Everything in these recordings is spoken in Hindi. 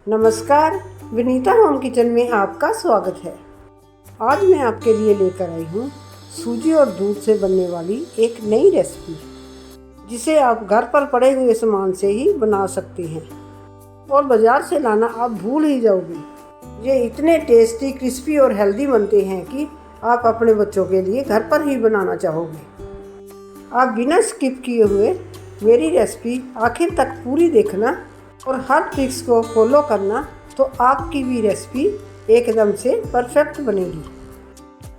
नमस्कार, विनीता होम किचन में आपका स्वागत है। आज मैं आपके लिए लेकर आई हूँ सूजी और दूध से बनने वाली एक नई रेसिपी, जिसे आप घर पर पड़े हुए सामान से ही बना सकते हैं और बाज़ार से लाना आप भूल ही जाओगे। ये इतने टेस्टी, क्रिस्पी और हेल्दी बनते हैं कि आप अपने बच्चों के लिए घर पर ही बनाना चाहोगे। आप बिना स्किप किए हुए मेरी रेसिपी आखिर तक पूरी देखना और हर ट्रिक्स को फॉलो करना, तो आपकी भी रेसिपी एकदम से परफेक्ट बनेगी।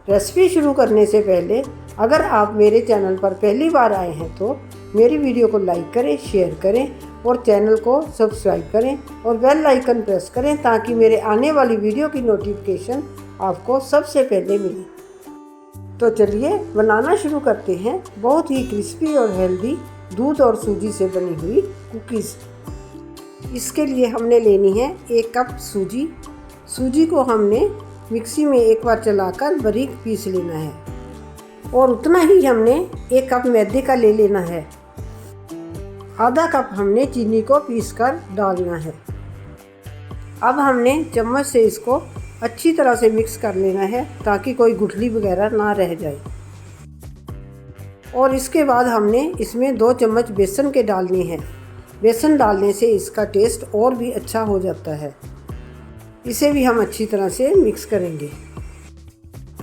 रेसिपी शुरू करने से पहले अगर आप मेरे चैनल पर पहली बार आए हैं तो मेरी वीडियो को लाइक करें, शेयर करें और चैनल को सब्सक्राइब करें और बेल आइकन प्रेस करें ताकि मेरे आने वाली वीडियो की नोटिफिकेशन आपको सबसे पहले मिले। तो चलिए बनाना शुरू करते हैं बहुत ही क्रिस्पी और हेल्दी दूध और सूजी से बनी हुई कुकीज़। इसके लिए हमने लेनी है 1 कप सूजी। सूजी को हमने मिक्सी में एक बार चलाकर बारीक पीस लेना है और उतना ही हमने 1 कप मैदे का ले लेना है। आधा कप हमने चीनी को पीसकर डालना है। अब हमने चम्मच से इसको अच्छी तरह से मिक्स कर लेना है ताकि कोई गुठली वगैरह ना रह जाए। और इसके बाद हमने इसमें 2 चम्मच बेसन के डालने हैं। बेसन डालने से इसका टेस्ट और भी अच्छा हो जाता है। इसे भी हम अच्छी तरह से मिक्स करेंगे।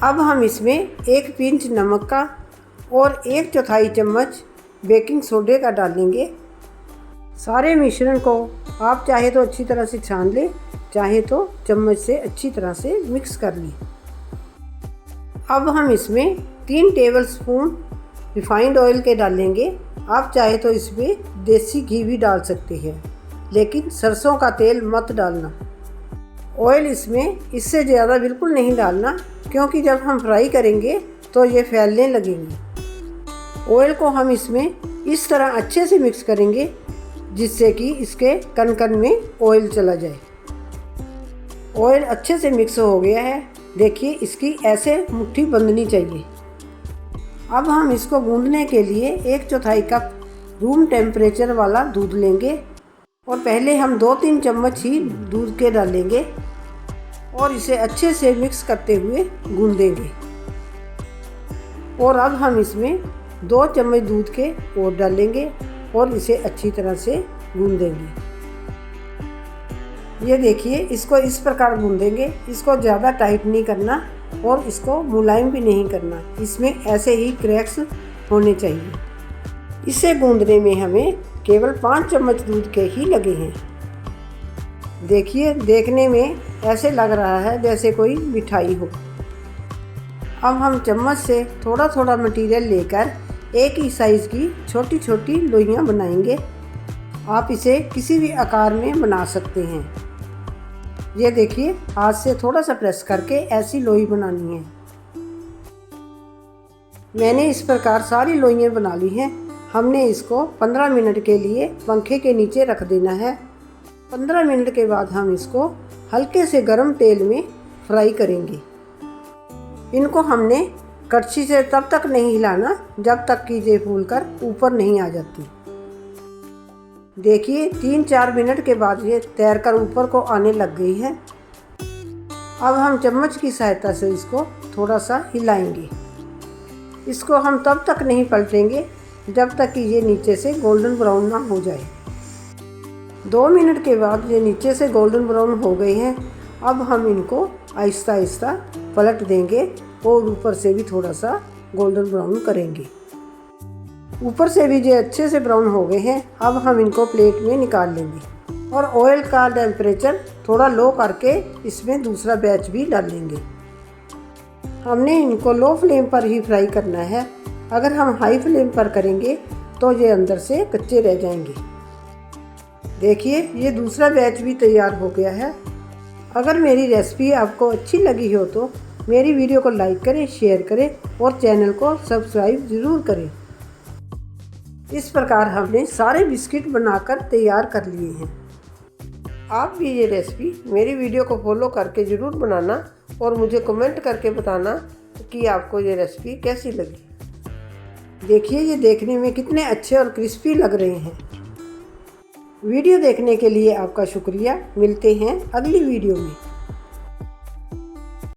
अब हम इसमें 1 पिंच नमक का और 1/4 चम्मच बेकिंग सोडे का डालेंगे। सारे मिश्रण को आप चाहे तो अच्छी तरह से छान लें, चाहे तो चम्मच से अच्छी तरह से मिक्स कर लें। अब हम इसमें 3 टेबलस्पून रिफाइंड ऑयल के डालेंगे। आप चाहे तो इसमें देसी घी भी डाल सकते हैं, लेकिन सरसों का तेल मत डालना। ऑयल इसमें इससे ज़्यादा बिल्कुल नहीं डालना, क्योंकि जब हम फ्राई करेंगे तो ये फैलने लगेंगे। ऑयल को हम इसमें इस तरह अच्छे से मिक्स करेंगे जिससे कि इसके कण कण में ऑयल चला जाए। ऑयल अच्छे से मिक्स हो गया है, देखिए इसकी ऐसे मुट्ठी बंधनी चाहिए। अब हम इसको गूंदने के लिए 1/4 कप रूम टेम्परेचर वाला दूध लेंगे और पहले हम 2-3 चम्मच ही दूध के डालेंगे और इसे अच्छे से मिक्स करते हुए गूंदेंगे। और अब हम इसमें 2 चम्मच दूध के और डालेंगे और इसे अच्छी तरह से गूंदेंगे। ये देखिए, इसको इस प्रकार गूंदेंगे। इसको ज़्यादा टाइट नहीं करना और इसको मुलायम भी नहीं करना। इसमें ऐसे ही क्रैक्स होने चाहिए। इसे गूंदने में हमें केवल 5 चम्मच दूध के ही लगे हैं। देखिए, देखने में ऐसे लग रहा है जैसे कोई मिठाई हो। अब हम चम्मच से थोड़ा थोड़ा मटेरियल लेकर एक ही साइज़ की छोटी छोटी लोइयाँ बनाएंगे। आप इसे किसी भी आकार में बना सकते हैं। ये देखिए, हाथ से थोड़ा सा प्रेस करके ऐसी लोई बनानी है। मैंने इस प्रकार सारी लोइयाँ बना ली हैं। हमने इसको 15 मिनट के लिए पंखे के नीचे रख देना है। 15 मिनट के बाद हम इसको हल्के से गर्म तेल में फ्राई करेंगे। इनको हमने कड़छी से तब तक नहीं हिलाना जब तक कि ये फूलकर ऊपर नहीं आ जाती। देखिए, 3-4 मिनट के बाद ये तैरकर ऊपर को आने लग गई है। अब हम चम्मच की सहायता से इसको थोड़ा सा हिलाएंगे। इसको हम तब तक नहीं पलटेंगे जब तक कि ये नीचे से गोल्डन ब्राउन ना हो जाए। 2 मिनट के बाद ये नीचे से गोल्डन ब्राउन हो गए हैं। अब हम इनको आहिस्ता आहिस्ता पलट देंगे और ऊपर से भी थोड़ा सा गोल्डन ब्राउन करेंगे। ऊपर से भी ये अच्छे से ब्राउन हो गए हैं। अब हम इनको प्लेट में निकाल लेंगे और ऑयल का टेम्परेचर थोड़ा लो करके इसमें दूसरा बैच भी डालेंगे। हमने इनको लो फ्लेम पर ही फ्राई करना है। अगर हम हाई फ्लेम पर करेंगे तो ये अंदर से कच्चे रह जाएंगे। देखिए, ये दूसरा बैच भी तैयार हो गया है। अगर मेरी रेसिपी आपको अच्छी लगी हो तो मेरी वीडियो को लाइक करें, शेयर करें और चैनल को सब्सक्राइब ज़रूर करें। इस प्रकार हमने सारे बिस्किट बनाकर तैयार कर लिए हैं। आप भी ये रेसिपी मेरी वीडियो को फॉलो करके ज़रूर बनाना और मुझे कमेंट करके बताना कि आपको ये रेसिपी कैसी लगी। देखिए, ये देखने में कितने अच्छे और क्रिस्पी लग रहे हैं। वीडियो देखने के लिए आपका शुक्रिया। मिलते हैं अगली वीडियो में।